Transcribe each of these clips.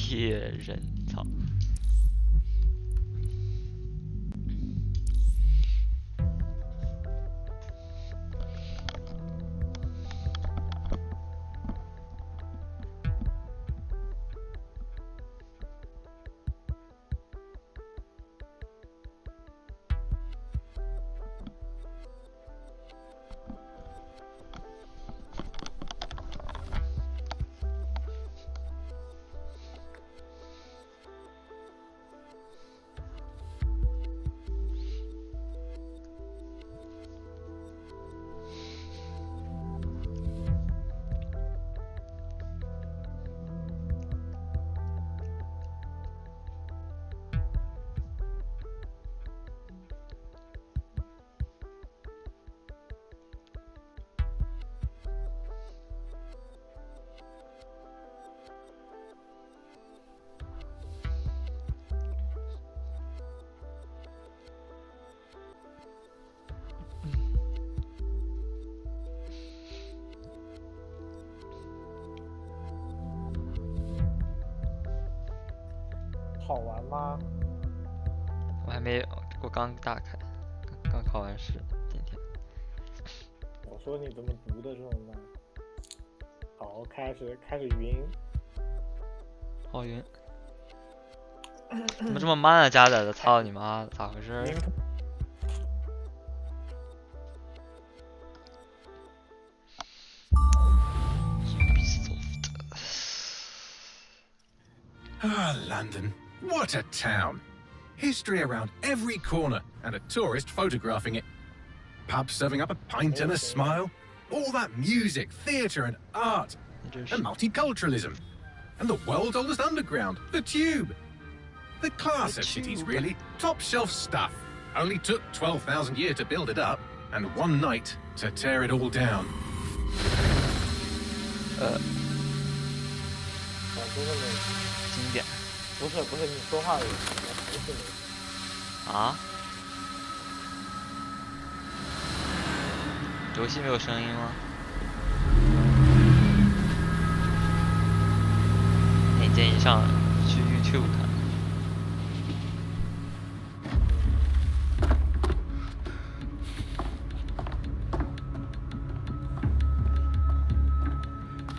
猎人，操！好玩吗？我还没，我刚打开，刚考完试，今天。我说你怎么读的这么慢？好，开始晕。好晕。怎么这么慢啊？加载的，操你妈！咋回事？Ah, London. What a town. History around every corner and a tourist photographing it. Pubs serving up a pint and a smile. All that music, theatre and art. And multiculturalism. And the world's oldest underground, the Tube. The class of cities, really. Top shelf stuff. Only took 12,000 years to build it up, and one night to tear it all down. 经典。不是，你说话有什么不是没？啊？游戏没有声音吗？那你建议上去 YouTube 看。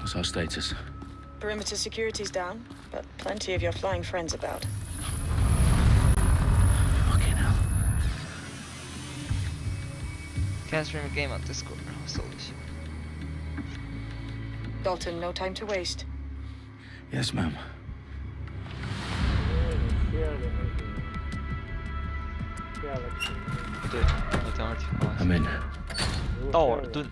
What's our status? Perimeter security's down, but plenty of your flying friends about. Fucking hell. Can stream a game on Discord，然后搜一下。Dalton, no time to waste. Yes, ma'am. 对，我等会儿听完。I'm in. 道尔顿，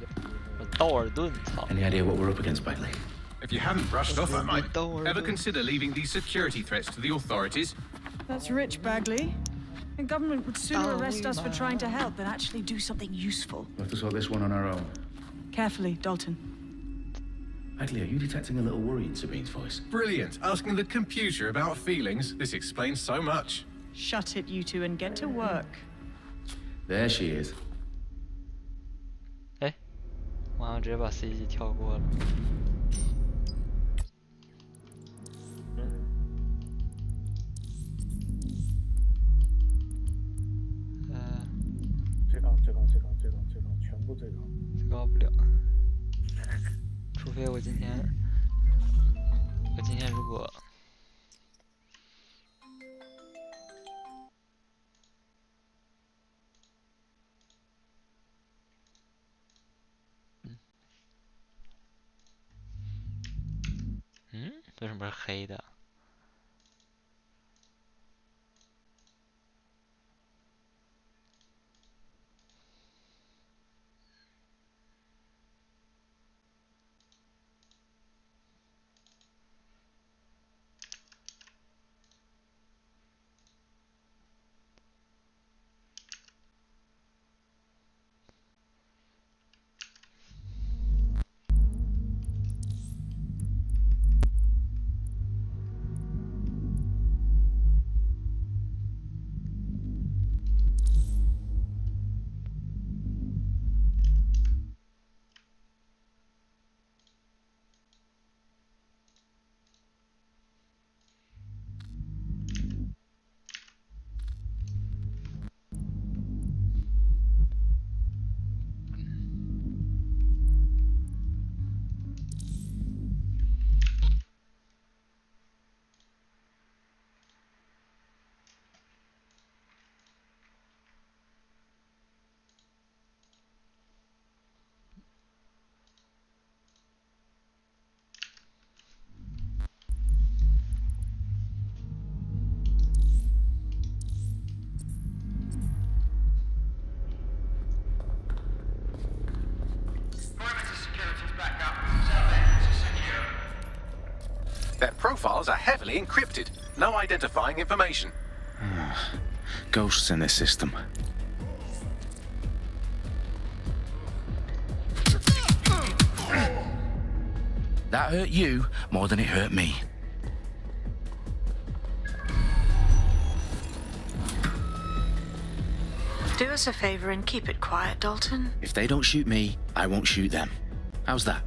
道尔顿，操！ Any idea what we're up against, Bagley? If you haven't brushed off, I might ever consider leaving these security threats to the authorities. That's rich, Bagley. The government would sooner arrest us for trying to help than actually do something useful. We'll have to sort this one on our own. Carefully, Dalton. Bagley, are you detecting a little worry in Sabine's voice? Brilliant. Asking the computer about feelings. This explains so much. Shut it, you two, and get to work. There she is. 哎，我好像直接把 C 级跳过了。最高，全部最高。最高不了，除非我今天如果。为什么是黑的？ Their profiles are heavily encrypted. No identifying information. Ghosts in this system. That hurt you more than it hurt me. Do us a favor and keep it quiet, Dalton. If they don't shoot me, I won't shoot them. How's that?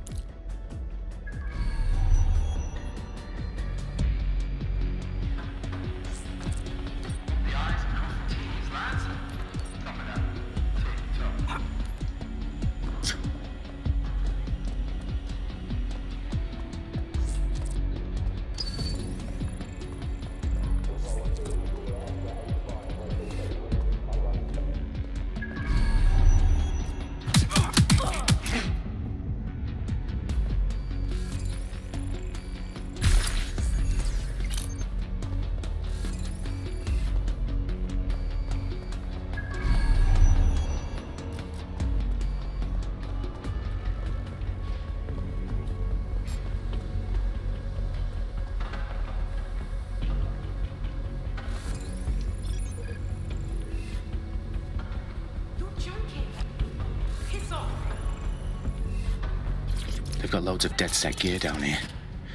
They've got loads of DedSec gear down here.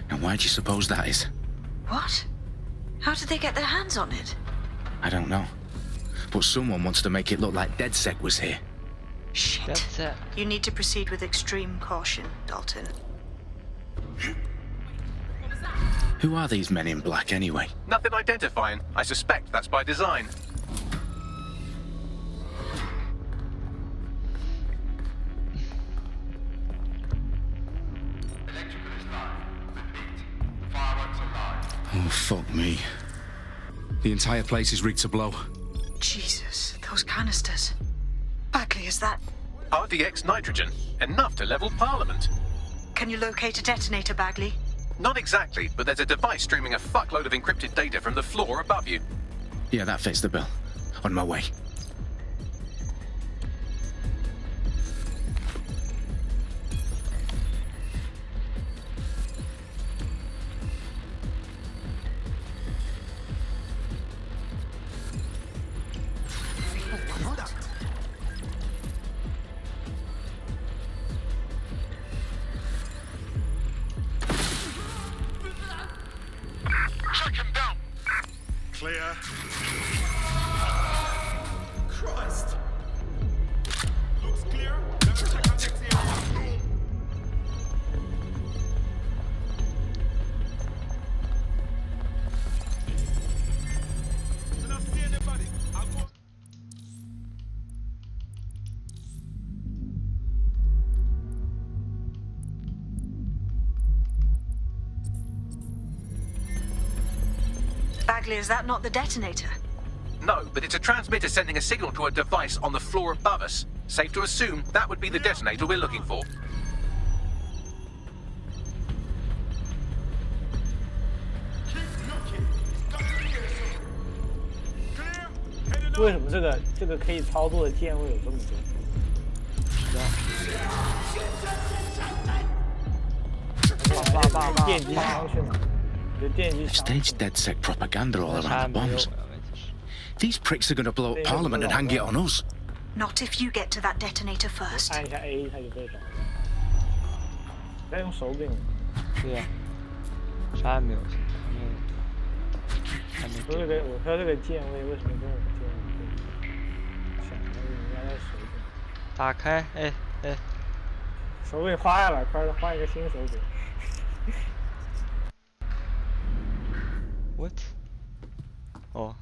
And why do you suppose that is? What? How did they get their hands on it? I don't know. But someone wants to make it look like DedSec was here. Shit. That's it. You need to proceed with extreme caution, Dalton. Who are these men in black anyway? Nothing identifying. I suspect that's by design. Oh, fuck me. The entire place is rigged to blow. Jesus, those canisters. Bagley, is that... RDX nitrogen. Enough to level Parliament. Can you locate a detonator, Bagley? Not exactly, but there's a device streaming a fuckload of encrypted data from the floor above you. Yeah, that fits the bill. On my way. Clear. Christ. Looks clear. Let me check on next area. I don't see anybody. I'll go. Bagley, is that not the detonator? No, but it's a transmitter sending a signal to a device on the floor above us. Safe to assume that would be the detonator we're looking for. Keep looking. Got to be here soon. Clear. Headed 为 up. 什么这个可以操作的键位有这么多？电击枪去哪？你的电击 They've 枪 staged DedSec propaganda all 啥 around the 没有 bombs. 问题是 These pricks are gonna blow up Parliament and hang it on us. Not if you get to that detonator first. 按一下 A 它就被找到。再用手柄，对呀、啥也没有，没有，还没给。我说这个键位为什么跟我们键位不一样？想的应该在手柄。打开，哎哎，手柄坏了，快换一个新手柄。 what？哦，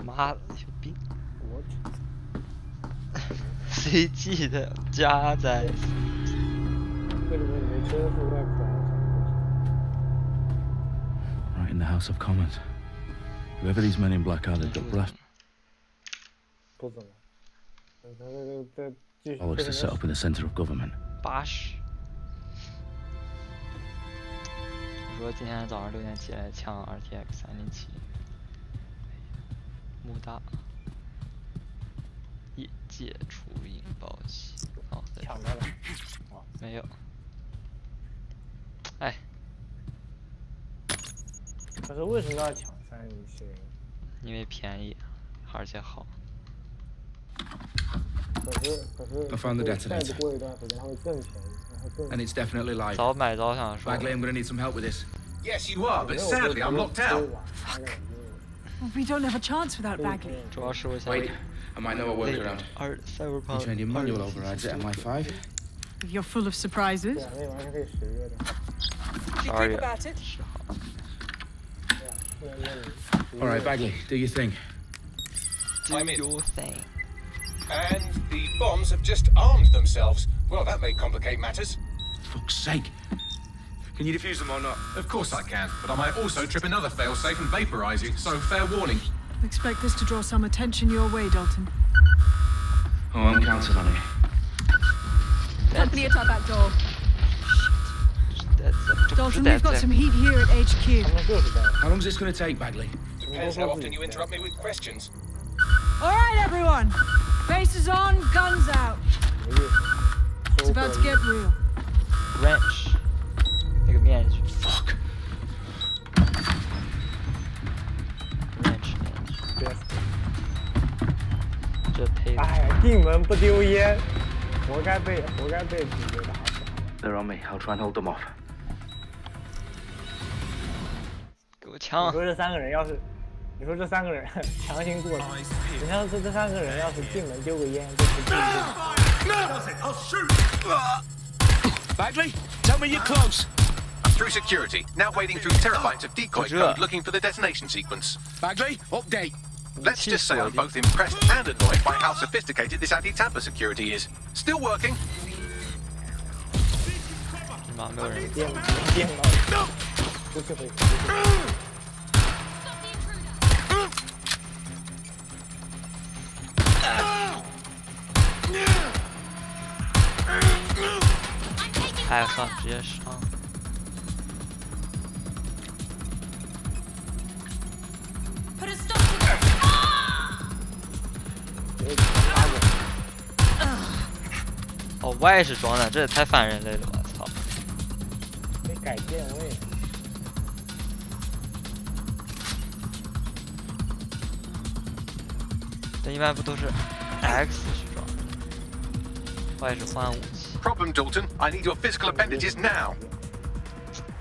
妈的，有病！我随机的加载。为什么你没真附在壳上？ Right in the House of Commons. Whoever these men in black are, they've got breath. 不怎么。这继续。 Bollocks to set up in the centre of government. 80。我说今天早上6点起来抢 RTX 3070，木大，业界除引爆器，哦，对，抢到了。没有，哎，可是为什么要抢317？因为便宜，而且好。可是 I found the 再 detonator. 过一段时间它会更便宜，然后更 And it's definitely live. 早买早享受。 Bagley, I'm gonna need some help with this. Yes, you are, but sadly I'm locked out. Well, we don't have a chance without Bagley. 主要是我想 Wait, I might know a 累 workaround. 2 You trained in manual overrides at MI5. You're full of surprises. 对啊，那玩意儿是可以10月的。 You 12 think 月 about it? 10号。对啊，那 All right, Bagley, do your thing. I'm in. Do your thing. And the bombs have just armed themselves. Well, that may complicate matters. Fuck's sake. Can you defuse them or not? Of course I can, but I might also trip another failsafe and vaporize you, so fair warning. Expect this to draw some attention your way, Dalton. Oh, I'm counting on it. Company at our back door. That's Dalton, we've got some heat here at HQ. 他们就是在 How long's this gonna take, Bagley? Depends how often you interrupt me with questions. All right, everyone. Faces on, guns out. 1个月。 It's about to get real. wrench 那个面具 Fuck. wrench 别死！这配的哎呀，进门不丢烟，活该被主角打死。 They're on me. I'll try and hold them off. 给我你枪说这3个人要是，你说这3个人强行过来，你像这3个人要是进门丢个烟，就不至于。 Does it? I'll shoot! Bagley, tell me you're close. I'm through security, now wading through terabytes of decoy Sure. code looking for the detonation sequence. Bagley, update. Let's just say I'm both impressed and annoyed by how sophisticated this anti-tamper security is. Still working. 妈没有人电脑，不是回事。 哎算了直接上 哦 Y 是装的这也太反人类了我操 得改键位。这一般不都是 X 去装 Y 是换武器 Problem, Dalton. I need your physical appendages now.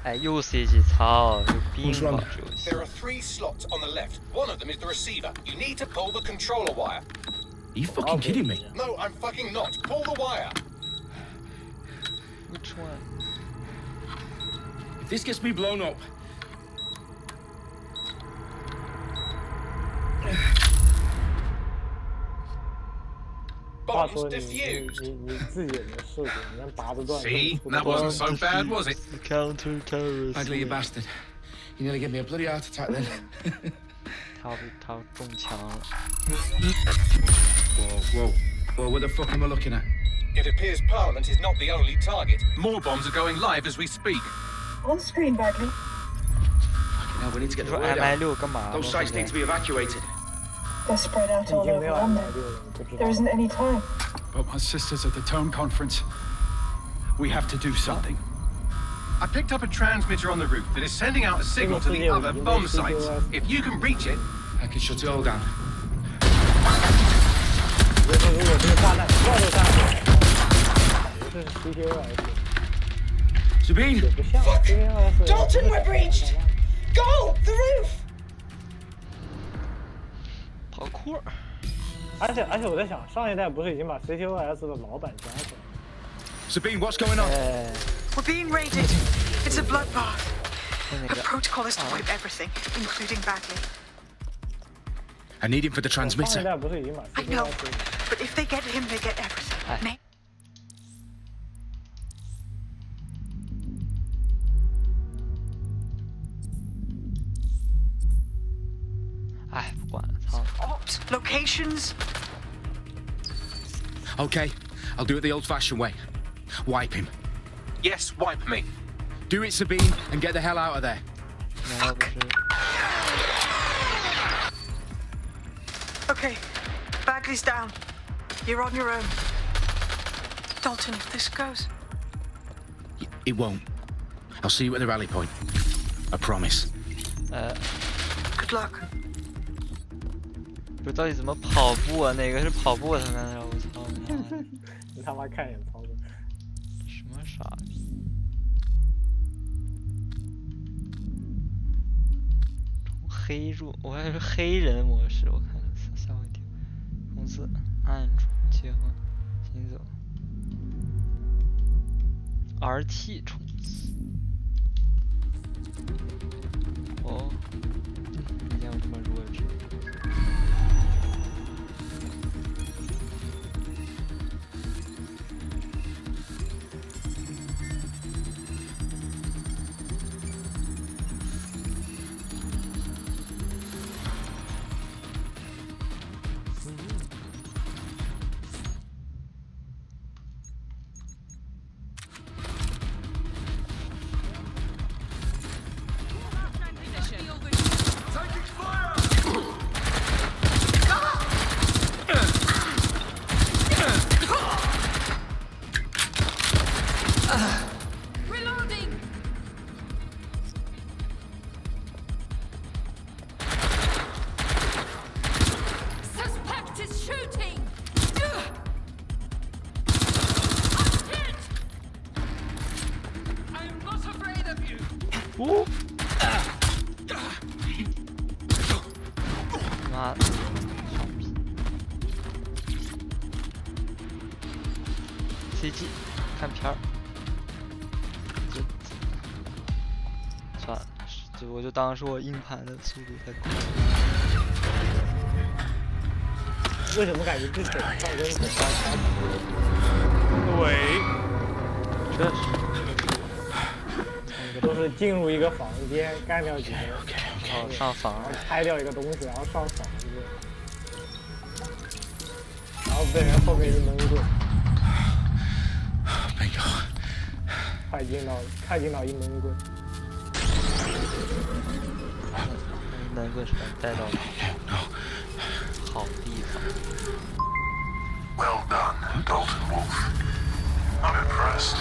哎又 CG 操有病 What's 吧 wrong? 这游戏 There are 3 slots on the left. One of them is the receiver. You need to pull the controller wire. Are you fucking kidding me? No, I'm fucking not. Pull the wire. Which one? If this gets me blown up, Bombs Bombs 说你 defused. 自己也没试过，你能拔得断。 See, that wasn't so bad, was it? Counter terrorist Bagley, you bastard. You nearly gave me a bloody heart attack then. 他中枪了 Whoa, what the fuck am I looking at? It appears Parliament is not the only target. More bombs are going live as we speak. On screen, Bagley. Now we need to get 你 the 说 word out. MI6 干嘛 Those sites need to be evacuated. They're spread out 已 all 经没 over 有安排 London. 六了，你不知 There 道。 isn't any time. But my sister's at the tone conference. We have to do something. I picked up a transmitter on the roof that is sending out a signal to the other bomb sites. If you can reach it, I can shut it all down. 比如说，如果这个炸弹撞到炸弹，这是 CTOS， Sabine! 也不像 CTOS。 Dalton, we're breached! Go! The roof! 跑酷而且我在想，上一代不是已经把 CTOS 的老板加起来？ Sabine, what's going on? 哎 We're being raided. It's a bloodbath. 那 The 个 protocol is to wipe everything, including Bagley. I need him for the 上一 transmitter. 代不是已经把 I know, CTOS but if they get him, they get everything. Aye. Name- 哎不管了操 Ops, locations. Okay, I'll do it the old-fashioned way. Wipe him. yes, wipe me. Do it, Sabine, and get the hell out of there. 难道不是 Okay, Bagley's down. You're on your own. Dalton, if this goes, It won't. I'll see you at the rally point. I promise. Good luck. 不知道到底怎么跑步啊？哪个是跑步的？他刚才我操！你他妈看一眼操作。什么傻逼？从黑入，我还是黑人模式，我看吓我一跳。公司按住结婚，行走。RT 冲刺。哦，没见过这么弱智。妈的，傻逼！CG 看片儿，算了，我就当是我硬盘的速度太快。为什么感觉这整上跟整上差不多？对，确实。都是进入一个房间，干掉几个人，哦，上房，然后拆掉一个东西，然后上房子，然后被人后面一闷棍，快进到一闷棍，闷棍是把你带到好地方。Well done, Dalton Wolf. I'm impressed.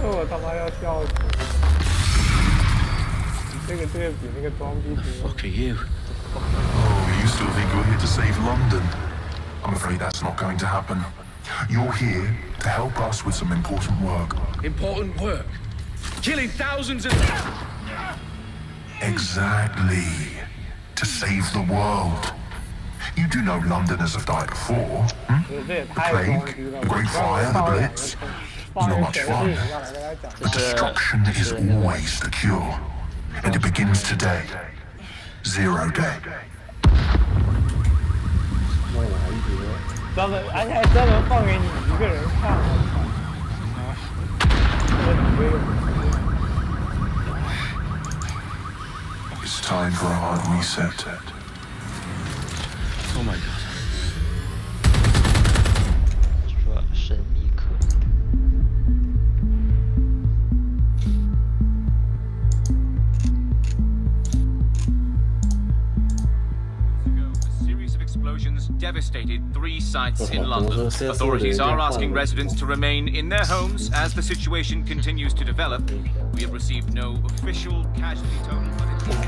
我他妈要笑死！这个比那个装逼多。Fuck are you? Oh, you still think you're here to save London? I'm afraid that's not going to happen. You're here to help us with some important work. Important work. Killing thousands of... Exactly. To save the world. You do know Londoners have died before. Hmm? The plague, the Great Fire, the Blitz. It's not much fun. But destruction is always the cure. And it begins today. Zero Day. 专门，而且还专门放给你一个人看，It's time for a hard reset. Oh my god. 说神秘客。A series of explosions devastated 3 sites in London. Authorities are asking residents to remain in their homes as the situation continues to develop. We have received no official casualty total, but it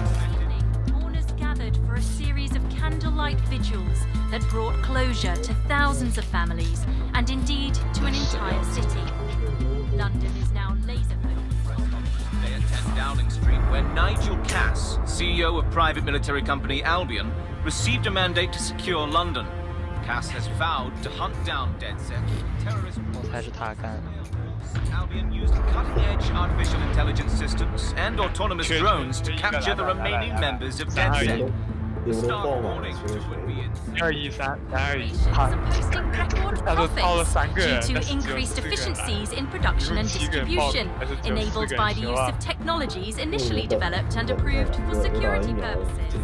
is mourners gathered for a series of candlelight vigils that brought closure to thousands of families and indeed to an entire city. London is now laser-focused. Today at 10 Dowling Street, where Nigel Cass, CEO of private military company Albion, received a mandate to secure London. Cass has vowed to hunt down DedSec, terrorist groups. 才是他干的。 Albion used cutting-edge artificial intelligence systems and autonomous drones to capture the remaining members of DedSec. The start warning would be in... 223, are posting record profits due to increased efficiencies in production and distribution, enabled by the use of technologies initially developed and approved for security purposes.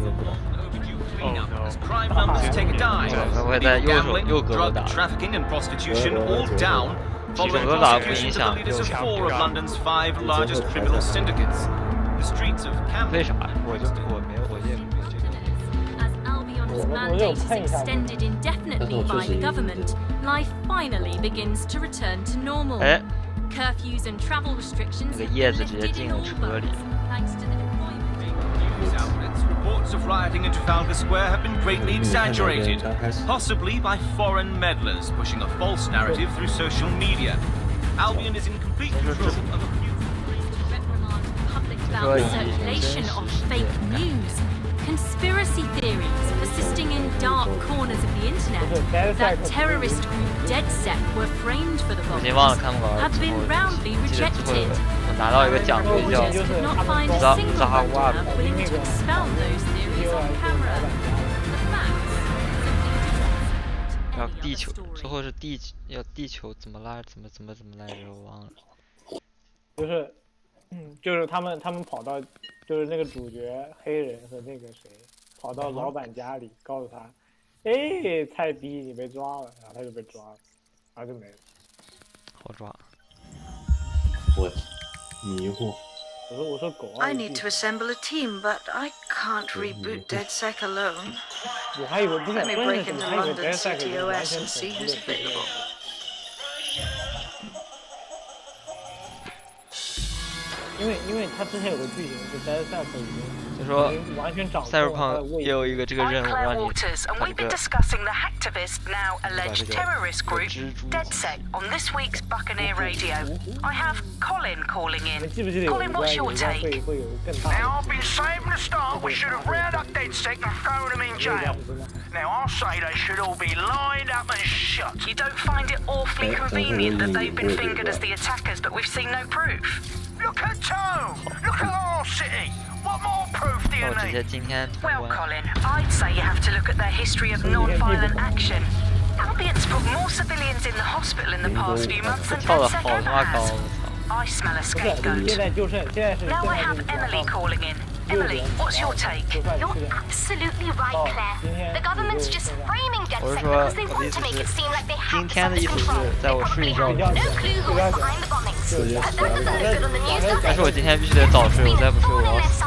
As crime numbers take a dive, illegal gambling, drug trafficking and prostitution all down, following prosecutions of the leaders of 4 of London's 5 largest criminal syndicates. The streets of Camden... 为啥？我没有，我也没有这个。As Albion As mandate is extended indefinitely by the government, life finally begins to return to normal. Curfews and travel restrictions have been lifted in all boroughs, thanks to the deployment. News outlets, reports of rioting in Trafalgar Square have been greatly exaggerated, possibly by foreign meddlers pushing a false narrative through social media. Albion is in complete control of a few reprimand public about the circulation of fake news. Conspiracy theories persisting in dark corners of the internet that terrorist group DedSec were framed for the bombings have been roundly rejected. Reporters could not find a single voter willing to expel those theories on camera. The facts simply 要地球，最后是地球怎么来着？我忘了。就是他们跑到，就是那个主角黑人和那个谁跑到老板家里，告诉他，哎，菜逼你被抓了，然后他就被抓了，然后就没了。好抓。我迷糊。我说狗。I need to assemble a team, but I can't reboot DedSec alone. 我还以为不是， Let me break into 我还以为 London DedSec CTOS and see who's available. 因为他之前有个剧情是DedSec已经就说完全掌控赛博朋也有一个这个任务让你 and we've been discussing the hacktivist, now alleged terrorist group DedSec on this week's Buccaneer Radio. I have Colin calling in. Colin, what's your take? Now, I've been saying from the start we should have rounded up DedSec and thrown them in jail. Now, I'll say they should all be lined up and shot. You don't find it awfully convenient that they've been fingered as the attackers, but we've seen no proof? Look at Tone! Look at our city! What more proof do you need? Well, Colin, I'd say you have to look at their history of non-violent action. Albion's put more civilians in the hospital in the past few months than DedSec ever has. I smell a scapegoat. Now I have Emily calling in. Emily, what's your take? You're absolutely right, Claire. The government's just framing DedSec because they want to make it seem like they have something control. They probably have no clue who was behind the bombings. But they're good on the news, don't they? 但是我今天必须得早睡，我再不睡我要死。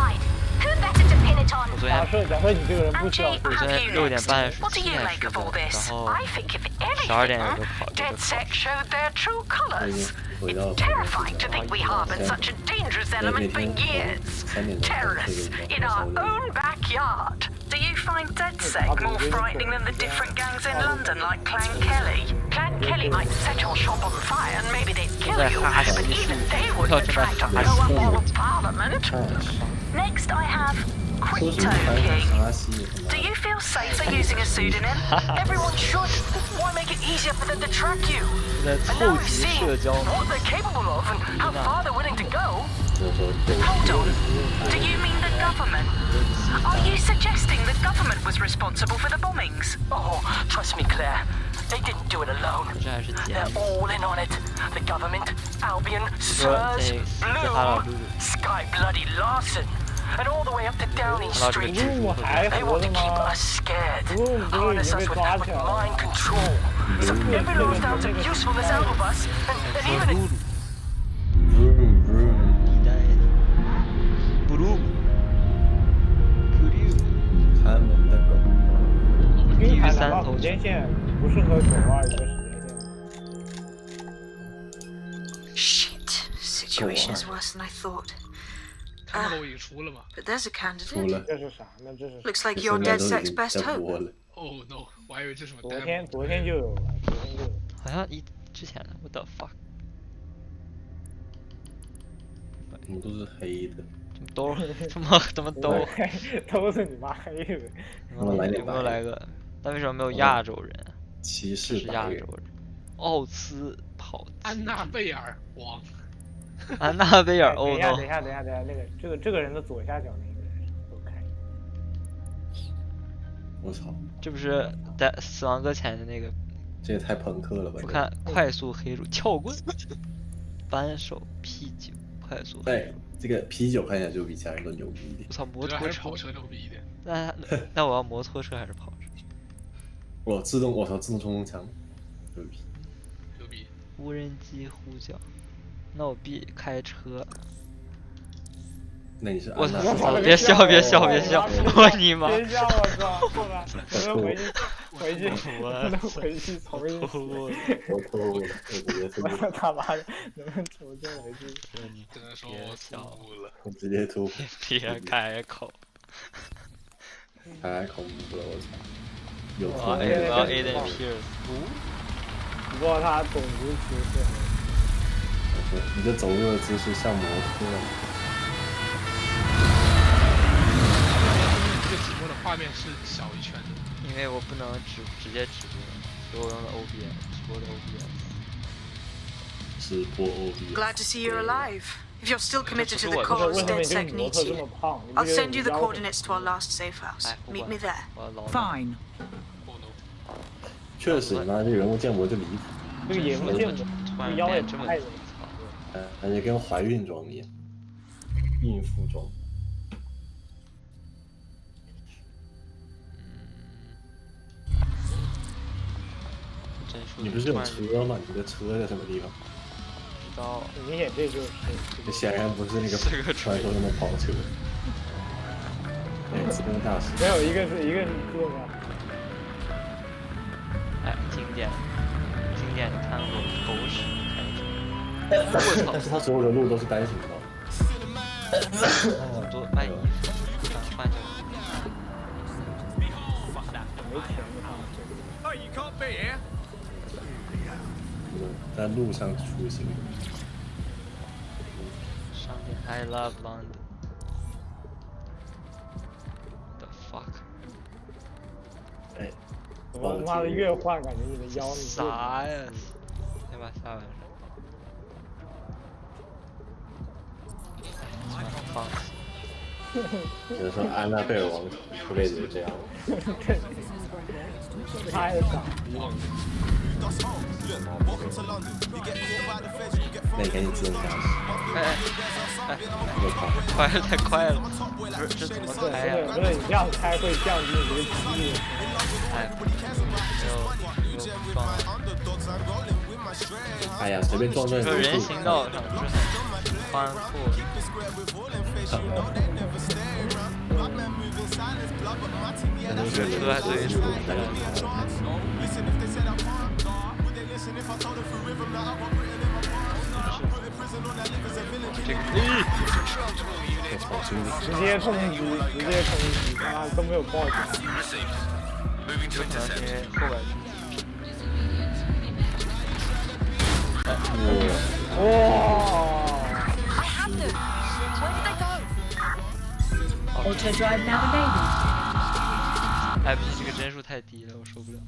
我昨天6点半是7点睡的，然后12点我就跑这个。 DedSec showed their true colours. It's terrifying to think we harboured such a dangerous element for years. Terrorists in our own backyard. Do you find DedSec more frightening than the different gangs in London like Clan Kelly? Clan Kelly might set your shop on fire and maybe they'd kill you, but even they wouldn't attract a lower form of parliament. Next I have Crypto King. Do you feel safer using a pseudonym? Everyone should. Why make it easier for them to track you? And now we've seen what they're capable of and how far they're willing to go. Hold on. Do you mean the government? Are you suggesting the government was responsible for the bombings? Oh, trust me, Claire. They didn't do it alone. They're all in on it. The government, Albion, Sirs, Blue, Sky Bloody Larson. And all the way up to Downing Street. They want to keep us scared, harness us with mind control. So every little ounce of usefulness out of us, and even if... Shit, situation is worse than I thought. But there's a candidate. Looks like you're DedSec's best hope. Oh no， 我还以为这是什么。昨天就有了，好像之前的 ，what the fuck？ 怎么都是黑的？怎么都都是你妈黑的。有没有来个？但为什么没有亚洲人？歧视亚洲人。奥兹跑。安娜贝尔王。安娜贝尔，哦 no！ 等一下，那个这个人的左下角那个人都开。我操！这不是在死亡搁浅的那个？这也太朋克了吧！我看快速黑入撬棍，扳手 P9， 快速黑入。这个 P9看起来就比其他人都牛逼一点。我操，摩托车跑车牛逼一点。那我要摩托车还是跑车？我操，自动冲锋枪，牛逼！牛逼！无人机呼叫。那我必开车。那你是我操！别笑！我你妈！别笑！我操！后来我们回去重新。我他妈的，能不能重新回去？只能说我笑了。我直接吐。别开口。开口不了，我操！有我 Aiden Pierce。不过他种族歧视。你这走路的姿势像模特。这个直播的画面是小一圈的，因为我不能直接直播，所以我用的 OBS 直播的 OBS。直播 OBS。 Glad to see you're alive. If you're still committed to the cause, DedSec needs you. I'll send you the coordinates to our last safe house. Meet me there. Fine. 确实，你妈这人物建模就离谱。这个人物建模，这腰也太……感觉跟怀孕装一样，孕妇装。你不是有车吗？你的车在什么地方？知道。明显这就是。显然不是那个传说中的跑车。哎，自动驾驶。没有，一个是自动驾驶。哎，经典的看过狗屎开车。但是他所有的路都是单行道。多卖衣服，换下。没钱在路上出行。商店 I love London。The fuck？ 哎，我妈的越换感觉你的腰啥呀？先把下半身。放弃。只能说安娜贝尔王这辈子就这样了。太傻逼了。那你赶紧自动驾驶。快了，太快了！不是，这怎么开呀？不是，你这样开会降低你这个几率。没有撞。哎呀，随便撞撞。这人行道上真的宽阔。这车还对着。这个直接冲击，他都没有报警。有可能因为后边Auto drive navigated. 哎，不行，这个帧数太低了，我受不了。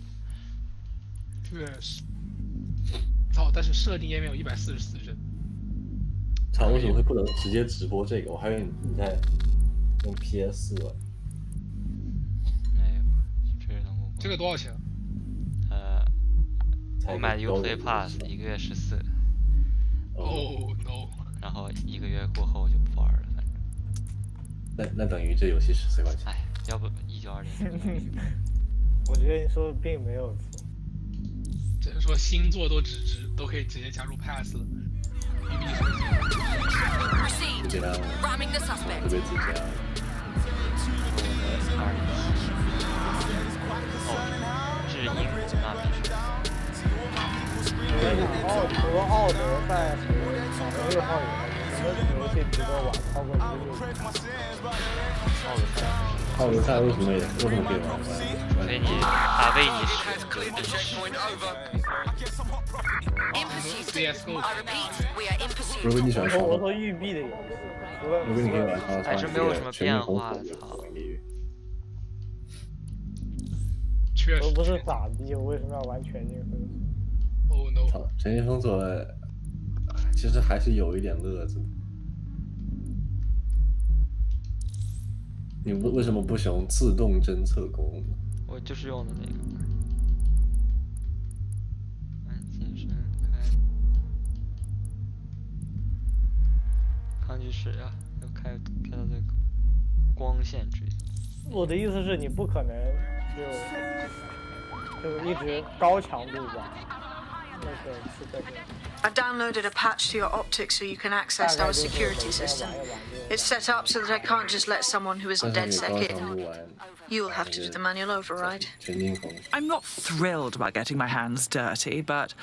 确实。操！但是设定页面有144帧。操！为什么会不能直接直播这个？我还以为你在用 PS4 玩。没有，这是能够。这个多少钱？我买的 Uplay Plus， 1个月14。Oh no！ 然后1个月过后就不玩了，反正。那等于这游戏14块钱。哎，要不192年。我觉得你说的并没有错。只能说星座都都可以直接加入 Pass 了。就这样，特别自家。智英那必须。和奥德赛6号以外，什么游戏值得玩超过奥德赛为什么可以玩？除非你他为你使。如果你喜欢超，我说育碧的游戏，如果你可以玩超，还是没有什么变化，操！确实。我不是傻逼，我为什么要玩全境封锁？ Oh no！ 全境封锁其实还是有一点乐子。你为什么不使用自动侦测功能？我就是用的那个。按近身开。抗拒使呀，要开到这个光线追。我的意思是你不可能就一直高强度吧。I've downloaded a patch to your optics so you can access our security system. It's set up so that I can't just let someone who isn't DedSec in. You'll have to do the manual override. I'm not thrilled about getting my hands dirty, but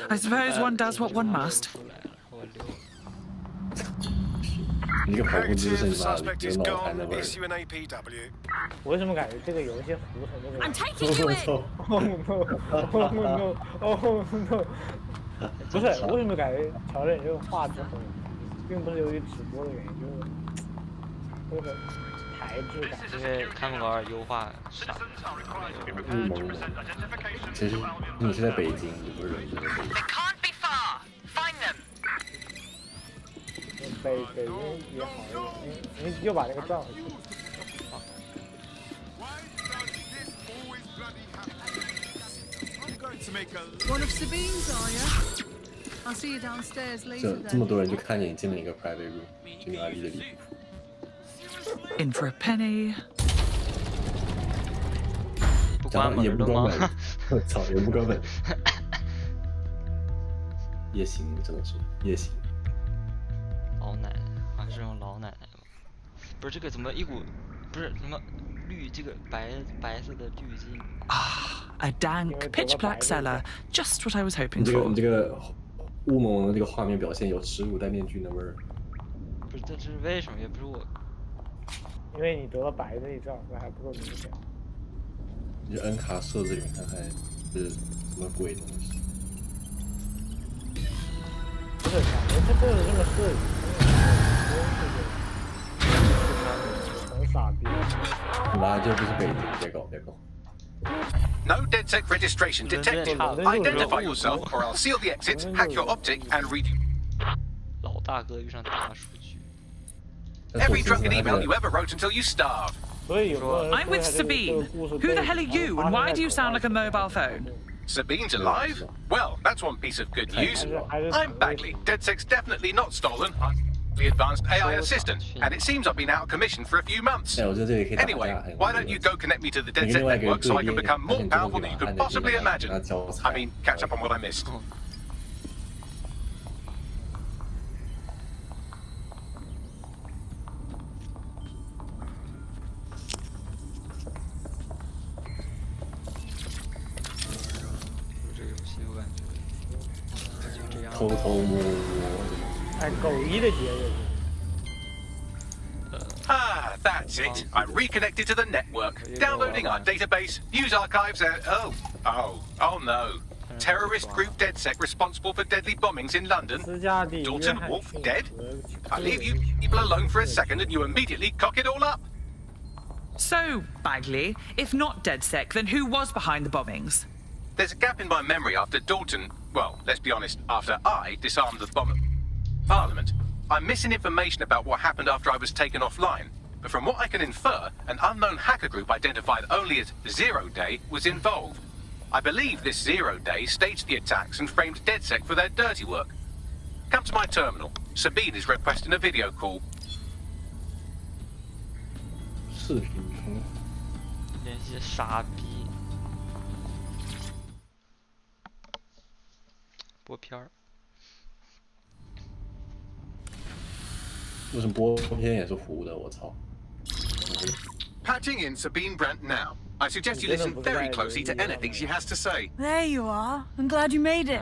I suppose one does what one must. 你这个跑步姿势，你妈的，有脑残的味儿。我为什么感觉这个游戏糊成这个样子？ Oh no! Oh no! 不是，我为什么感觉乔任这个画质很，并不是由于直播的原因，就是台质感。因为他们玩优化傻。其实你是在北京，你不是人在北京。北京也好一点，你又把那个转回去。 One of Sabine's, are you? I'll see you downstairs later. 这么多人就看见你进了一个 private room， 这哪里的离谱 ？In for a penny. 也不关门，我操，也不关门。夜行真的是夜行。老奶奶，好像是用老奶奶吧？不是这个怎么一股，不是什么绿这个白色的滤镜。 A dank, pitch black cellar, just what I was hoping for. 你这个雾蒙蒙的这个画面表现有耻辱戴面具的味儿。不是，这是为什么？也不是我。因为你得了白内障，那还不够明显。你这 N 卡设置里面看看是什么鬼东西？不是，感觉他就是这么设计，很傻逼。那就不是北京，别搞。 No DedSec registration detected. Identify yourself, or I'll seal the exits, hack your optic, and read you. 老大哥遇上大数据。 Every drunken email you ever wrote until you starve. I'm with Sabine. Who the hell are you, and why do you sound like a mobile phone? Sabine's alive? Well, that's one piece of good news. I'm Bagley. DedSec's definitely not stolen. The advanced AI assistant, and it seems I've been out of commission for a few months. Anyway, why don't you go connect me to the DedSec network so I can become more powerful than you could possibly imagine? I mean, catch up on what I missed. 偷偷摸摸，哎，狗一的节日。 Ah, that's it. I'm reconnected to the network, downloading our database, news archives, and oh no. Terrorist group DedSec responsible for deadly bombings in London. Dalton Wolf dead? I leave you people alone for a second and you immediately cock it all up. So, Bagley, if not DedSec, then who was behind the bombings? There's a gap in my memory after Dalton, well, let's be honest, after I disarmed the bomb at Parliament. I'm missing information about what happened after I was taken offline, but from what I can infer, an unknown hacker group identified only as Zero Day was involved. I believe this Zero Day staged the attacks and framed DedSec for their dirty work. Come to my terminal. Sabine is requesting a video call. 视频通。联系傻逼。播片儿。 为什么播片也是糊的？我操！ Patching in Sabine Brandt now. I suggest you listen very closely to anything she has to say. There you are. I'm glad you made it.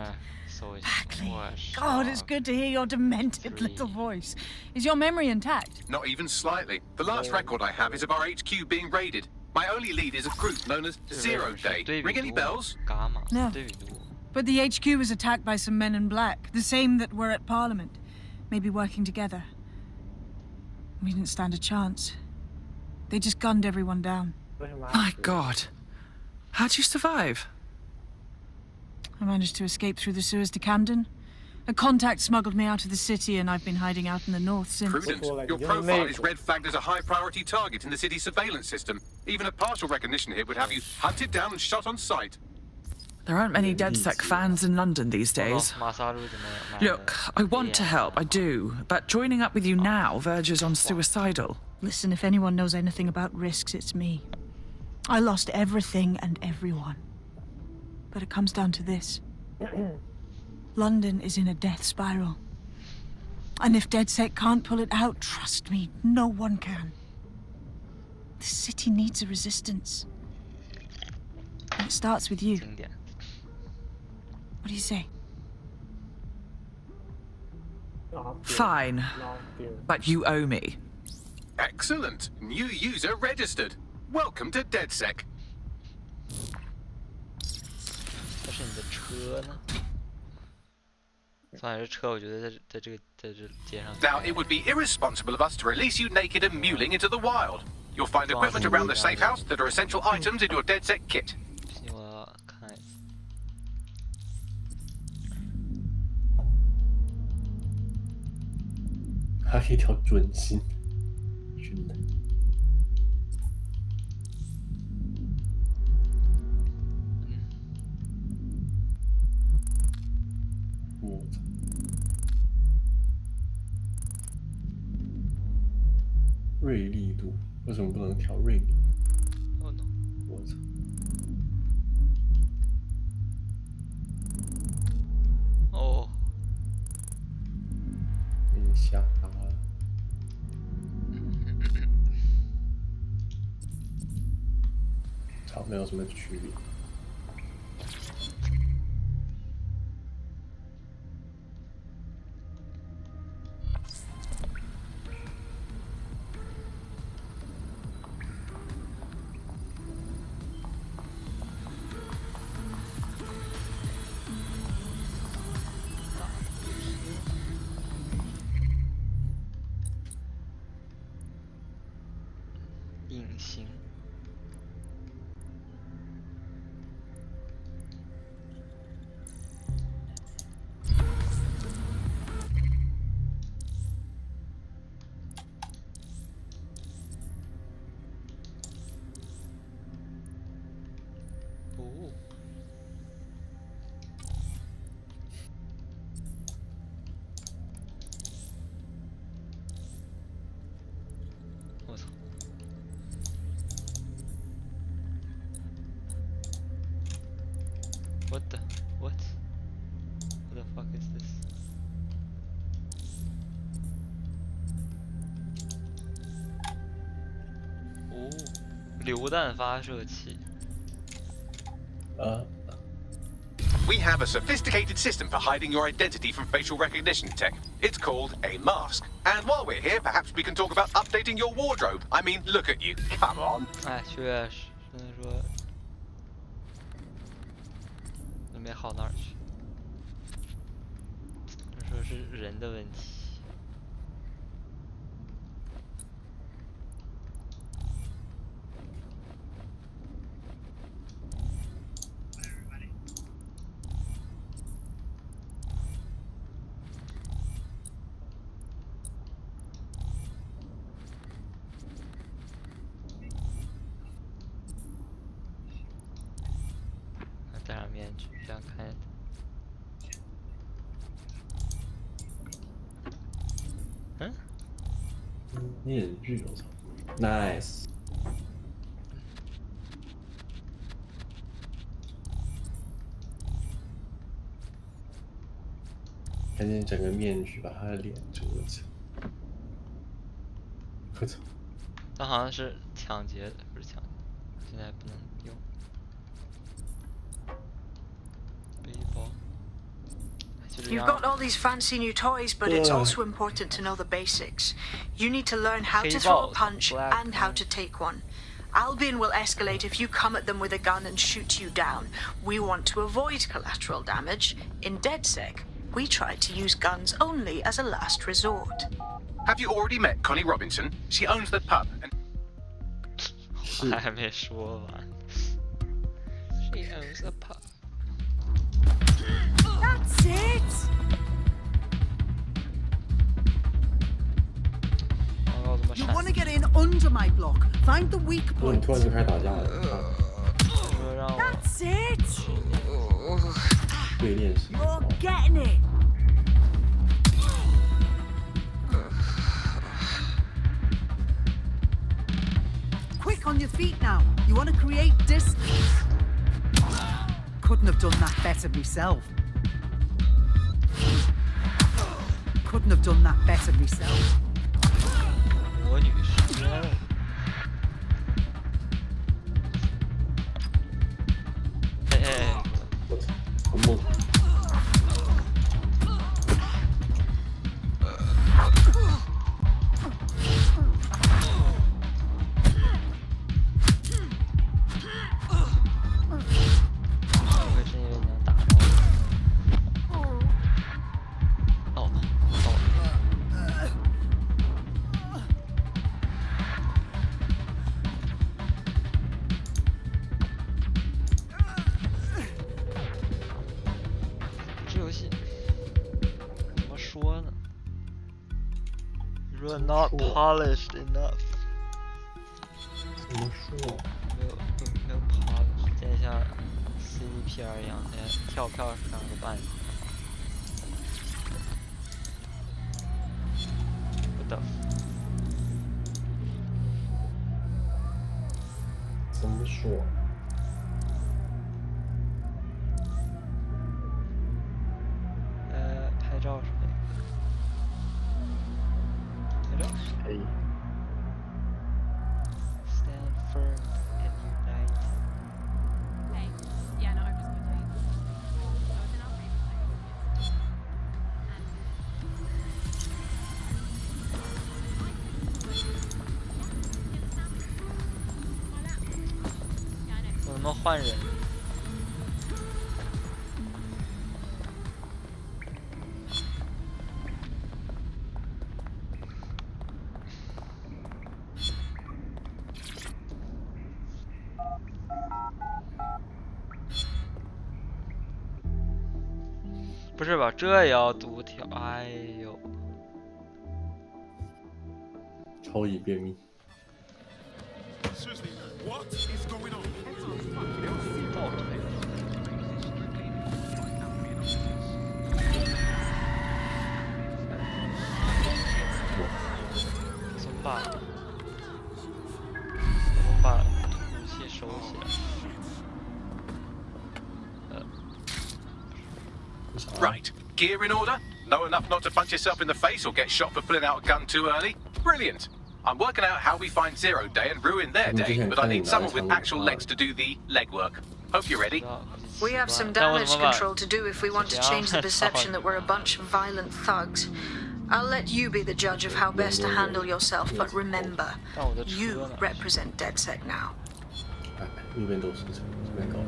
Bagley. God, it's good to hear your demented little voice. Is your memory intact? Not even slightly. The last record I have is of our HQ being raided. My only lead is a group known as Zero Day. Ring any bells? No. But the HQ was attacked by some men in black, the same that were at Parliament. Maybe working together. We didn't stand a chance. They just gunned everyone down. My God. How'd you survive? I managed to escape through the sewers to Camden. A contact smuggled me out of the city, and I've been hiding out in the north since. Prudent. Your profile is red flagged as a high-priority target in the city's surveillance system. Even a partial recognition hit would have you hunted down and shot on sight. There aren't many DedSec fans in London these days. Look, I want to help, I do, but joining up with you now verges on suicidal. Listen, if anyone knows anything about risks, it's me. I lost everything and everyone. But it comes down to this. London is in a death spiral. And if DedSec can't pull it out, trust me, no one can. The city needs a resistance. And it starts with you. What do you say? Fine. But you owe me. Excellent. New user registered. Welcome to DedSec. 但是你的车呢？算是车，我觉得在这街上。 Now it would be irresponsible of us to release you naked and mewling into the wild. You'll find equipment around the safe house that are essential items in your DedSec kit. 我看一下。还有一条准心，真的。我操！锐利度为什么不能调锐利？我操！哦，有点瞎了。操，没有什么区别。 隐形。哦。我操。 What the? What? What the fuck is this? 哦，榴弹发射器。We have a sophisticated system for hiding your identity from facial recognition tech. It's called a mask. And while we're here, perhaps we can talk about updating your wardrobe. I mean, look at you. Come on. 哎，确实，只能说。 没好哪儿去，这说是人的问题。戴上面具，这样看。嗯？面具，我操 ，nice。赶紧整个面具把他的脸遮起来。我操！他好像是抢劫的，不是抢劫，现在不能用。 You've got all these fancy new toys, but it's also important to know the basics. You need to learn how to throw a punch and how to take one. Albion will escalate if you come at them with a gun and shoot you down. We want to avoid collateral damage. In DedSec, we try to use guns only as a last resort. Have you already met Connie Robinson? She owns the pub and... 还没说完。She owns the pub. That's it! You want to get in under my block. Find the weak point. 突然就开始打架了。That's it! 对练习。 You're getting it! Quick on your feet now. You want to create distance. Couldn't have done that better myself. couldn't have done that better myself. 魔女时间。哎，很猛。Not polished enough. 怎么说？没有 polish， 见像 CDPR 一样，在跳票上个办法。What the？ 怎么说？拍照是可以。 可以。 Stand firm and unite. Hey, yeah, no, I'm just gonna tell you. So it's in our favor. 我能不能换人？ 不是吧？这也要读条？哎呦！超级便秘。怎么把武器收起来？ Right, gear in order? Know enough not to punch yourself in the face or get shot for pulling out a gun too early? Brilliant! I'm working out how we find Zero Day and ruin their day, but I need someone with actual legs to do the legwork. Hope you're ready. We have some damage control to do if we want to change the perception that we're a bunch of violent thugs. I'll let you be the judge of how best to handle yourself, but remember, you represent DedSec now. 右边都是这边搞。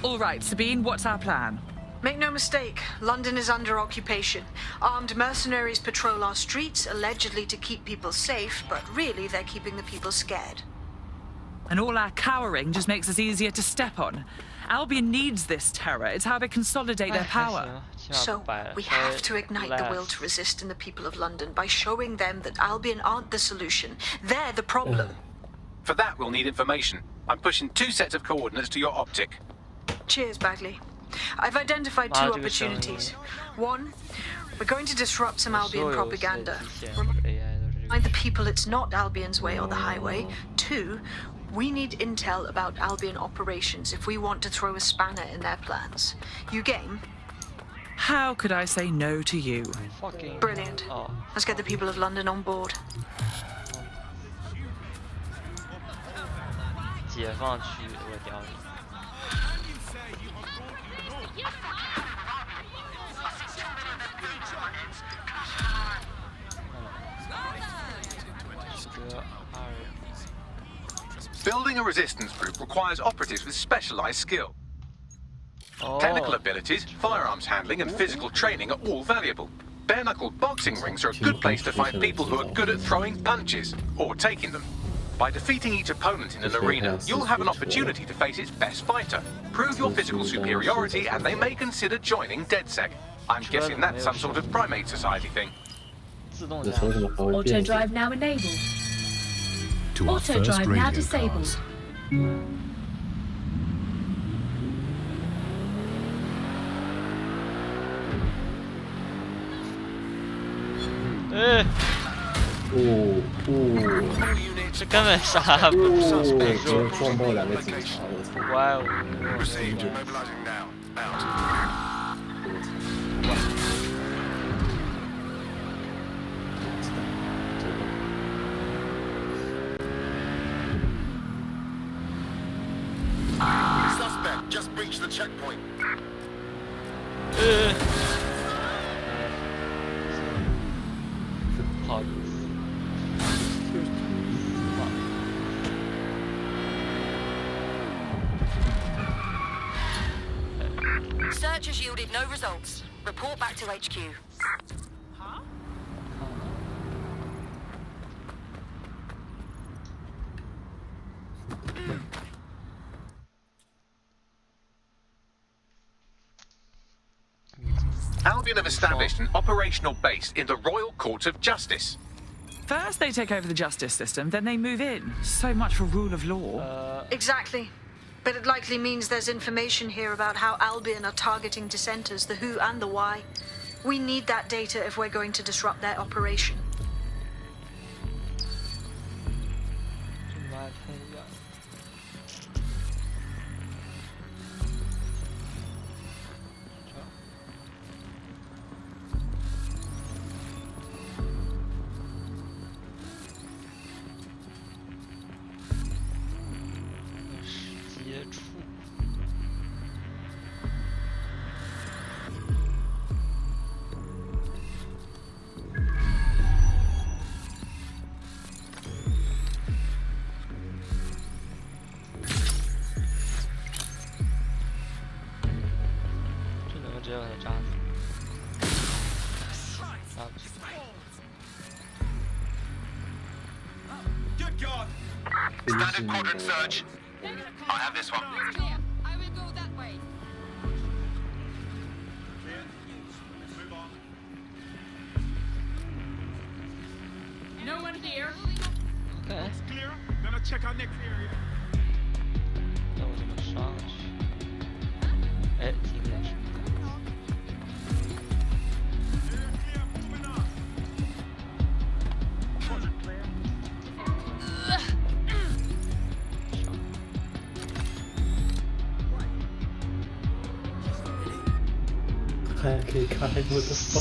All right, Sabine, what's our plan? Make no mistake, London is under occupation. Armed mercenaries patrol our streets, allegedly to keep people safe, but really they're keeping the people scared. And all our cowering just makes us easier to step on. Albion needs this terror. It's how they consolidate their power. So, we have to ignite the will to resist in the people of London by showing them that Albion aren't the solution. They're the problem. For that, we'll need information. I'm pushing 2 sets of coordinates to your optic. Cheers, Bagley. I've identified 2 opportunities. 1, we're going to disrupt some Albion propaganda. Remind the people it's not Albion's way or the highway. 2, we need intel about Albion operations if we want to throw a spanner in their plans. You game? How could I say no to you? Brilliant. Let's get the people of London on board. 解放区，我屌你！ Building a resistance group requires operatives with specialized skill. Technical abilities, firearms handling, and physical training are all valuable. Bare-knuckle boxing rings are a good place to find people who are good at throwing punches, or taking them. By defeating each opponent in an arena, you'll have an opportunity to face its best fighter. Prove your physical superiority, and they may consider joining DedSec. I'm guessing that's some sort of primate society thing. Auto drive now enabled. Auto drive now disabled.这根本啥不是被说撞爆2个警察，我操！哇哦！ checkpoint. 不好意思。 Search has yielded no results. Report back to HQ. Huh? Albion have established an operational base in the Royal Court of Justice. First they take over the justice system, then they move in. So much for rule of law. Exactly. But it likely means there's information here about how Albion are targeting dissenters, the who and the why. We need that data if we're going to disrupt their operation. Standard quadrant search. I have this one. I will go that way. No one here. Okay. It's clear. Gonna check our next area. 那我怎么上去？哎，停电池。 还可以开，我的妈！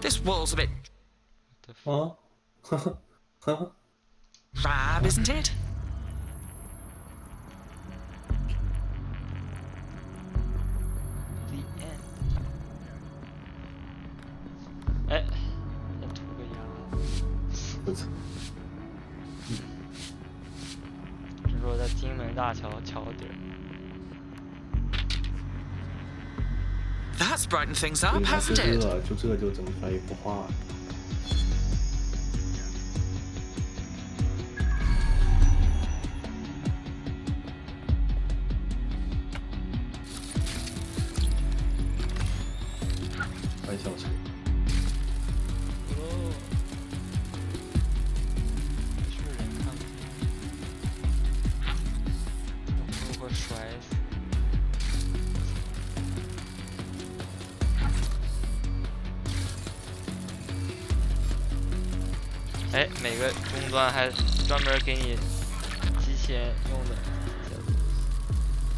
This wall's a bit... Huh? Rab, isn't it? That's brightened things up, hasn't it? 就这个就整出来一幅画。快消失。 哎，每个终端还专门给你机器人用的。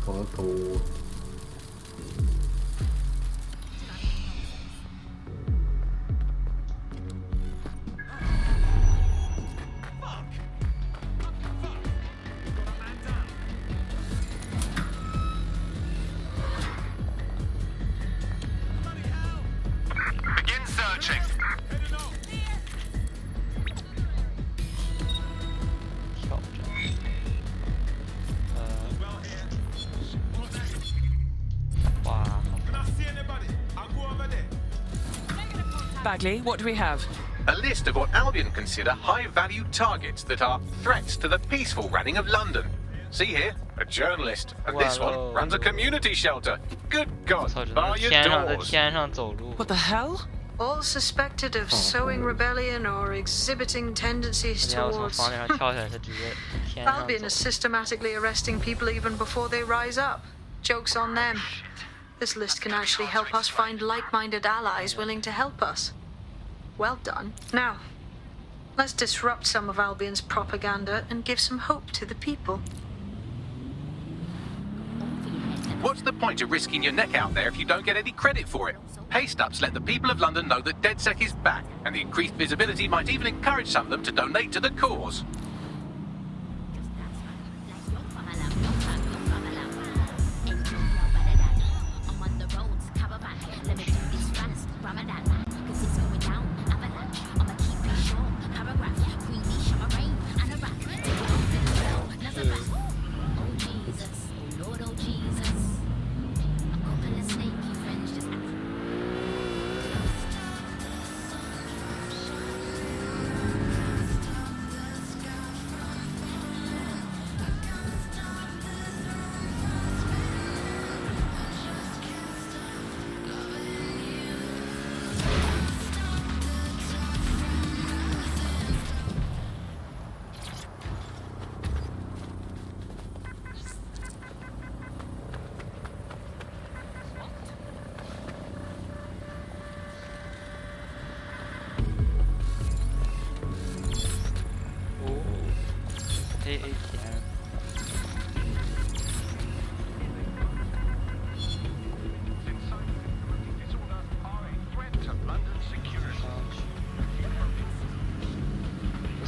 搞得多。 Begin searching. 哇。 Bagley, what do we have? A list of what Albion consider high-value targets that are threats to the peaceful running of London. See here, a journalist, and this one runs a community shelter. Good God, bar your doors. What the hell? All suspected of sowing rebellion or exhibiting tendencies towards... Albion is systematically arresting people even before they rise up. Joke's on them. This list can actually help us find like-minded allies willing to help us. Well done. Now, let's disrupt some of Albion's propaganda and give some hope to the people. What's the point of risking your neck out there if you don't get any credit for it? Pay stubs let the people of London know that DedSec is back, and the increased visibility might even encourage some of them to donate to the cause.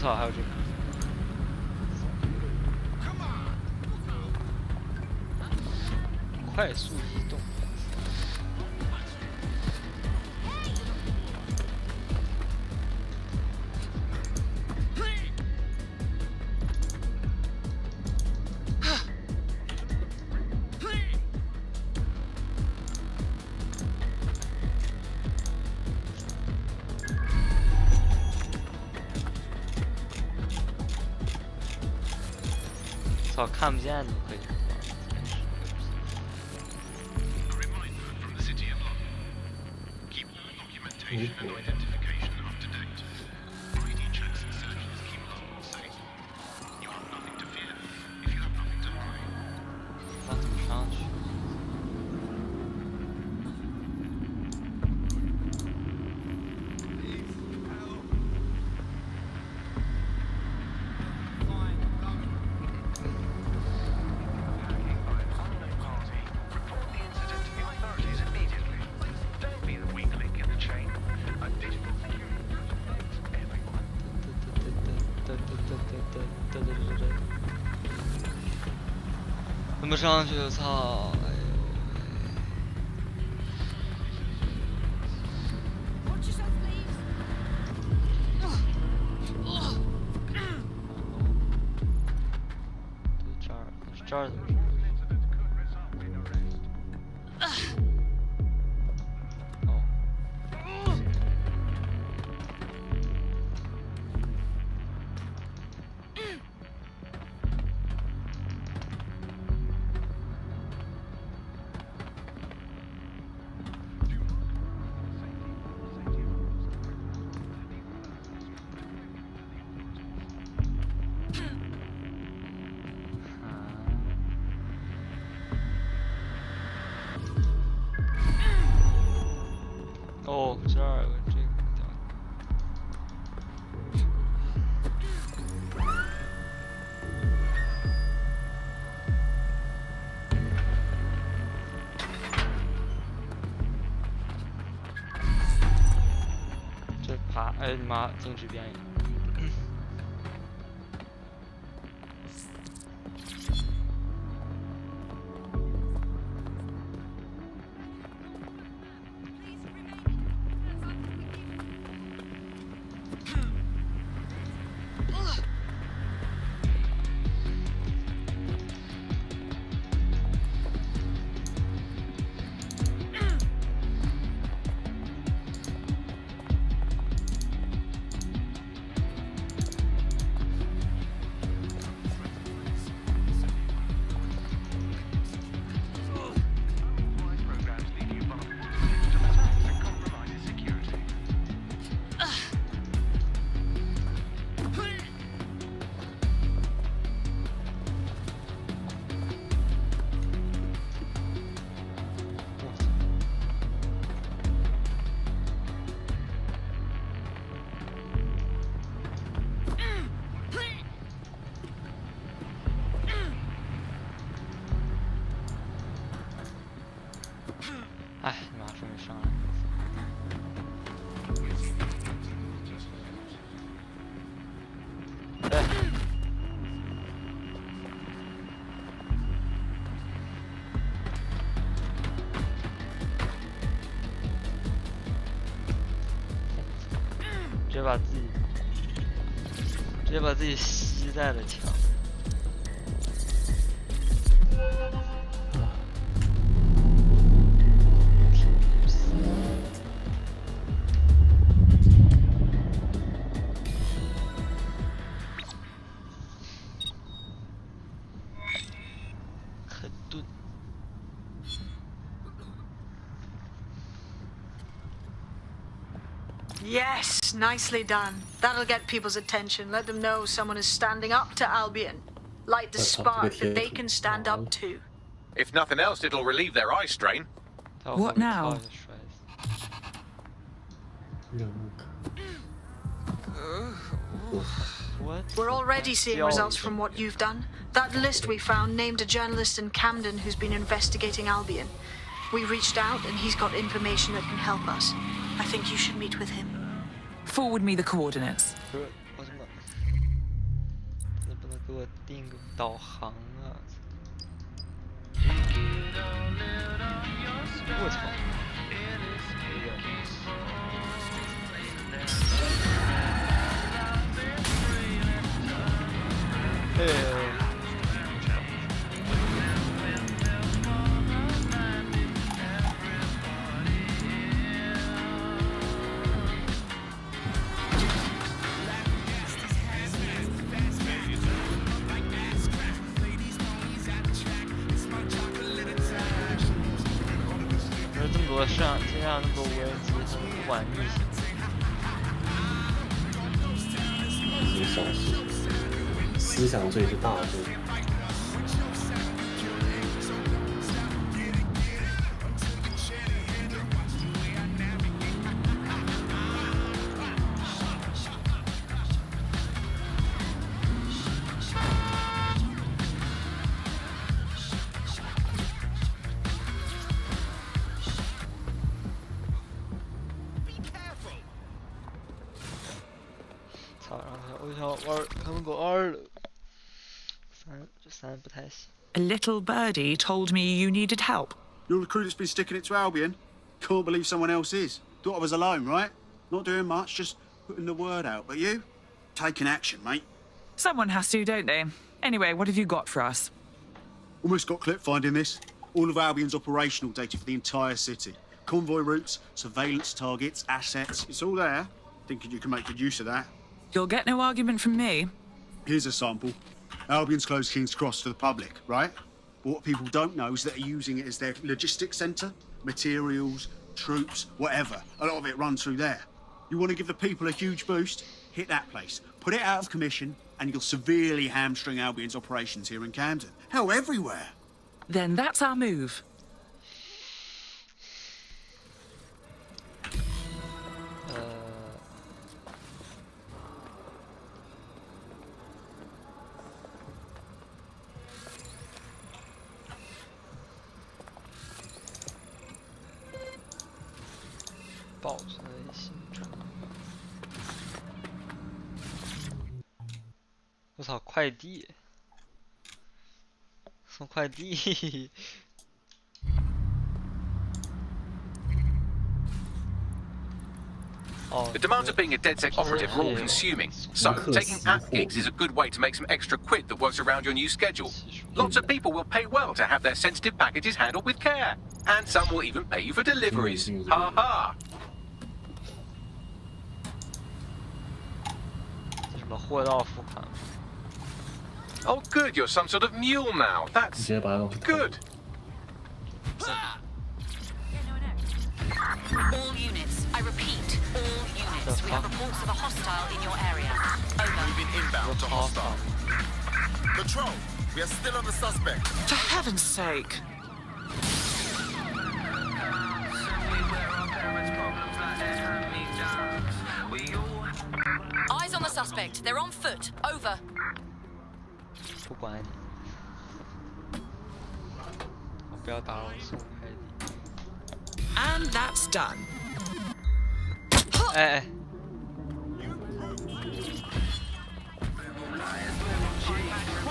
操，还有这个。快速移动。操，看不见就可以。 怎么上去？操！这儿怎么？ 哦，这儿有个这个地方。这爬，哎你妈，静止边缘。接把自己吸在了墙。很钝。 Yes, nicely done. That'll get people's attention. Let them know someone is standing up to Albion. Light the spark that they can stand up to. If nothing else, it'll relieve their eye strain. What now? What? We're already seeing results from what you've done. That list we found named a journalist in Camden who's been investigating Albion. We reached out and he's got information that can help us. I think you should meet with him. Forward me the coordinates. 我怎么能不能给我定个导航啊？我操！这么多身上那么多无人机，他们不管逆行。是小事，思想罪是大罪。 我想玩看门狗2了，这3不太行。 A little birdie told me you needed help. You're the crew that's been sticking it to Albion. Can't believe someone else is. Thought I was alone, right? Not doing much, just putting the word out. But you? Taking action, mate. Someone has to, don't they? Anyway, what have you got for us? Almost got clip finding this. All of Albion's operational data for the entire city. Convoy routes, surveillance targets, assets. It's all there. Thinking you can make good use of that. You'll get no argument from me. Here's a sample. Albion's closed King's Cross to the public, right? But what people don't know is that they're using it as their logistics centre. Materials, troops, whatever. A lot of it runs through there. You want to give the people a huge boost? Hit that place. Put it out of commission, and you'll severely hamstring Albion's operations here in Camden. Hell, everywhere. Then that's our move.我操，快递，送快递。The demands of being a DedSec operative are all consuming, so taking app gigs is a good way to make some extra quid that works around your new schedule. Lots of people will pay well to have their sensitive packages handled with care, and some will even pay you for deliveries. Ha ha! 什么货到付款？ Oh, good, you're some sort of mule now. That's good. All units, I repeat, all units. We have reports of a hostile in your area. Over. Moving inbound to hostile. Patrol, we are still on the suspect. For heaven's sake. Eyes on the suspect. They're on foot. Over. 不管你，我不要打扰我送快递。 And that's done. 哎。 All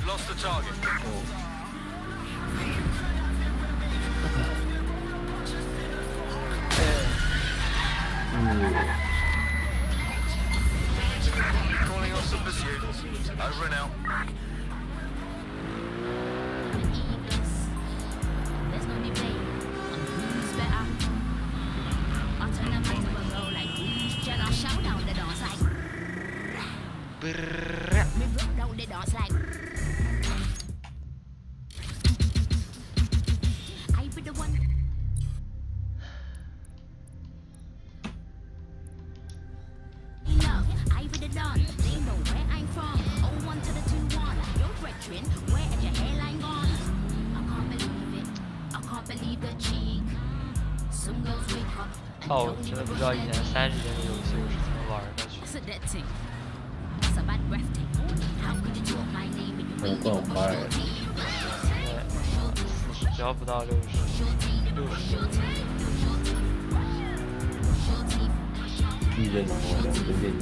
We've lost the target. Calling off some pursuit. Over and out.哦，我真的不知道以前30帧的游戏我是怎么玩的去。只要不到60帧。1帧2帧电影。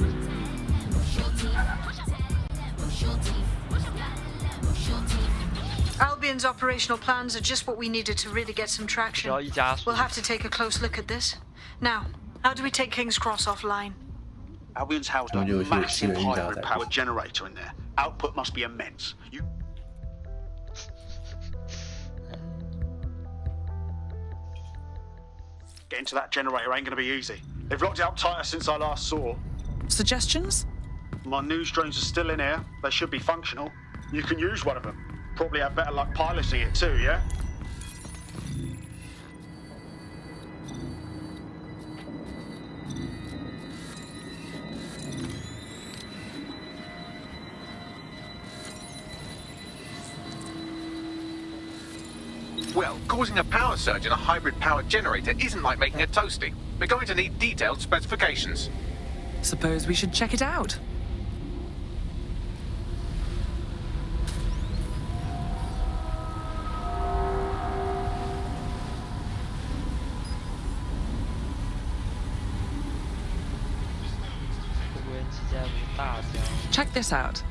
Albion's operational plans are just what we needed to really get some traction. We'll have to take a close look at this. Now, how do we take King's Cross offline? Albion's housed a massive hybrid power generator in there. Output must be immense. Getting to that generator ain't gonna be easy. They've locked it up tighter since I last saw. Suggestions? My news drones are still in here. They should be functional. You can use one of them. Probably have better luck piloting it too, yeah? Well, causing a power surge in a hybrid power generator isn't like making a toasty. We're going to need detailed specifications. Suppose we should check it out. Check this out.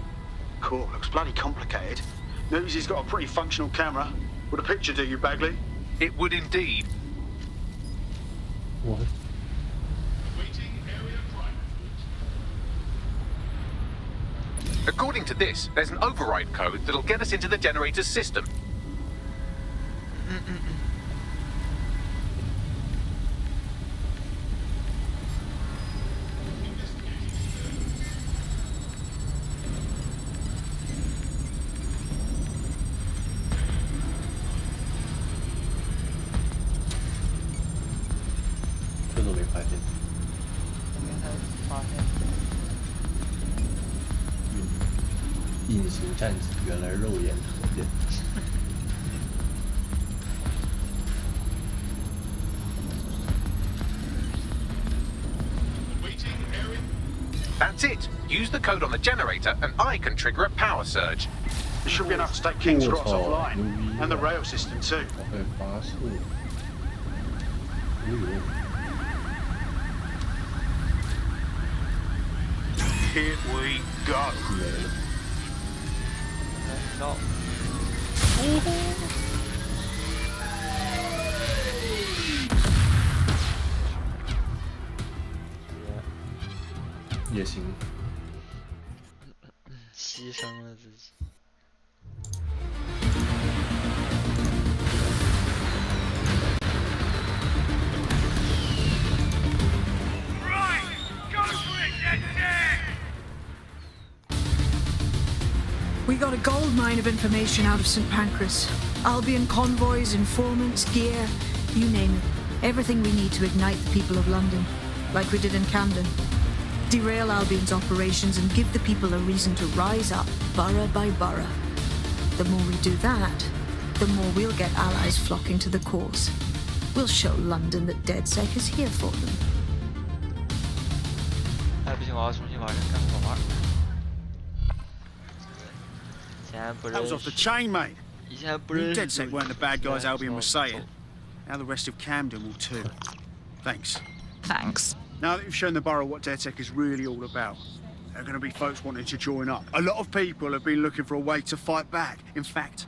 Cool, looks bloody complicated. Newsy's got a pretty functional camera. Would a picture do you, Bagley? It would indeed. What? According to this, there's an override code that'll get us into the generator's system. That's it. Use the code on the generator and I can trigger a power surge. There should be enough to take King's Cross offline. And the rail system too. Here we go. No. 也行。牺牲了自己。We got a gold mine of information out of St. Pancras. Albion convoys, informants, gear, you name it. Everything we need to ignite the people of London, like we did in Camden. Derail Albion's operations and give the people a reason to rise up, borough by borough. The more we do that, the more we'll get allies flocking to the cause. We'll show London that DedSec is here for them. 哎，不行，我要重新玩，干不玩。 That was off the chain, mate. DedSec weren't the bad guys Albion was saying. Now the rest of Camden will too. Thanks. Thanks. Now that you've shown the borough what DedSec is really all about, there are going to be folks wanting to join up. A lot of people have been looking for a way to fight back. In fact,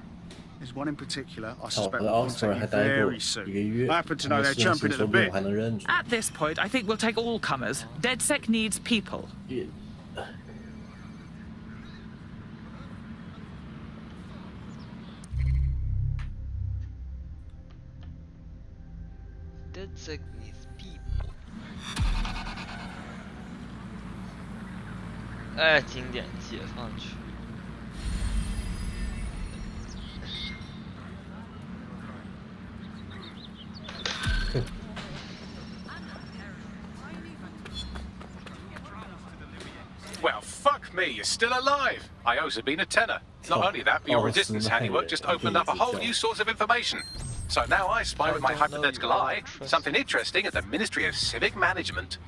there's one in particular I suspect will contact you very soon. I happen to know they're jumping at the bit. At this point, I think we'll take all comers. DedSec needs people. DedSec needs people. 哎，经典解放区。Well, fuck me, you're still alive. I owe Sabine £10. Not only that, but your resistance handiwork just opened up a whole new source of information. So now I spy with my hypothetical eye something interesting at the Ministry of Civic Management.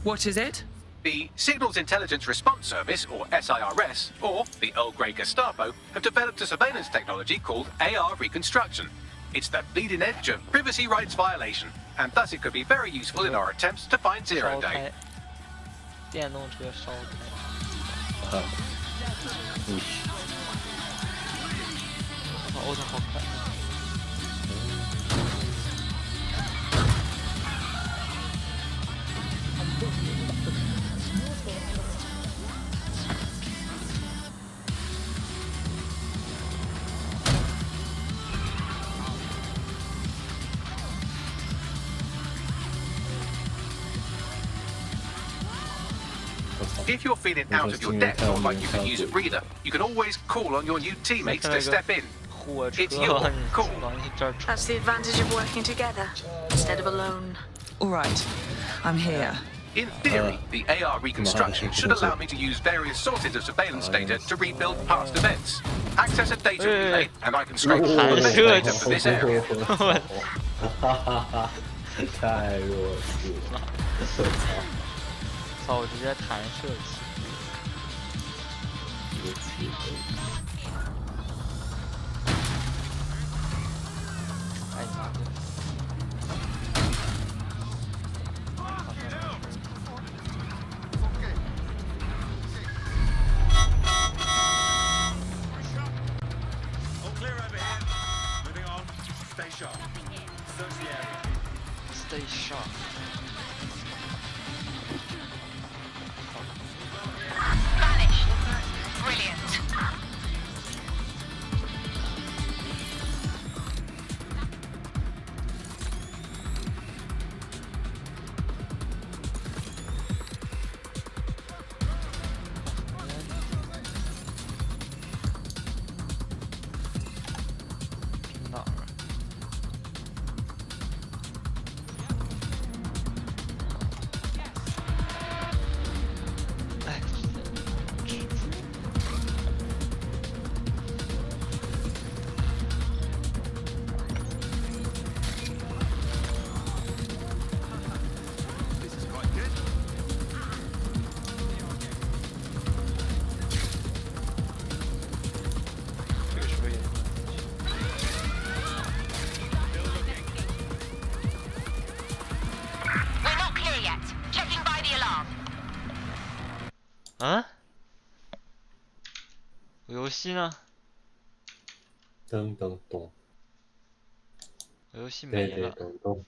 What is it? The Signals Intelligence Response Service, or SIRS, or the Earl Grey Gestapo, have developed a surveillance technology called AR Reconstruction. It's the bleeding edge of privacy rights violation, and thus it could be very useful in our attempts to find Zero Day. 电动车烧开。欧特好快。If you're feeling out of your depth or like you can use a breather, you can always call on your new teammates to step in. It's your call. That's the advantage of working together instead of alone. All right, I'm here. In theory, the AR reconstruction should allow me to use various sources of surveillance data to rebuild past events. Access a data relay, and I can scrape all the data for this area. 太弱智了！操！我直接弹射器。哎你妈！ Stay sharp. Vanished. Brilliant.啊？游戏呢？噔噔咚。游戏没了。噔噔咚。